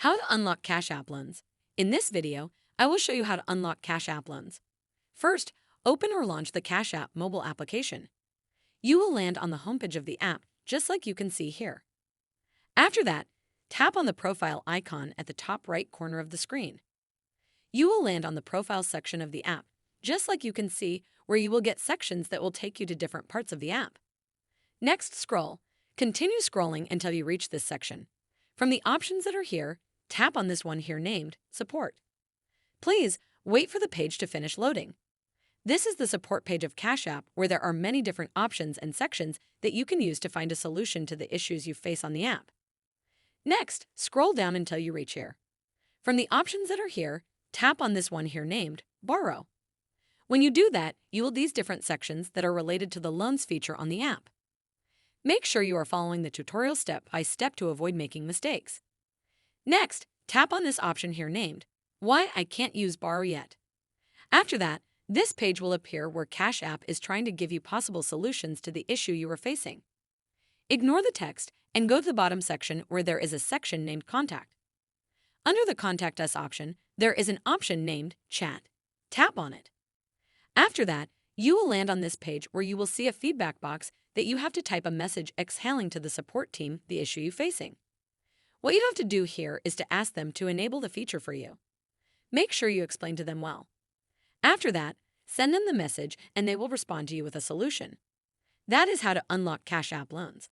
How to unlock Cash App loans. In this video, I will show you how to unlock Cash App loans. First, open or launch the Cash App mobile application. You will land on the homepage of the app, just like you can see here. After that, tap on the profile icon at the top right corner of the screen. You will land on the profile section of the app, just like you can see, where you will get sections that will take you to different parts of the app. Next, scroll. Continue scrolling until you reach this section. From the options that are here, tap on this one here named Support. Please wait for the page to finish loading. This is the support page of Cash App, where there are many different options and sections that you can use to find a solution to the issues you face on the app. Next, scroll down until you reach here. From the options that are here, tap on this one here named Borrow. When you do that, you will see these different sections that are related to the loans feature on the app. Make sure you are following the tutorial step by step to avoid making mistakes. Next, tap on this option here named Why I Can't Use Borrow Yet. After that, this page will appear where Cash App is trying to give you possible solutions to the issue you are facing. Ignore the text and go to the bottom section where there is a section named Contact. Under the Contact Us option, there is an option named Chat. Tap on it. After that, you will land on this page where you will see a feedback box that you have to type a message exhailing to the support team the issue you're facing. What you have to do here is to ask them to enable the feature for you. Make sure you explain to them well. After that, send them the message and they will respond to you with a solution. That is how to unlock Cash App loans.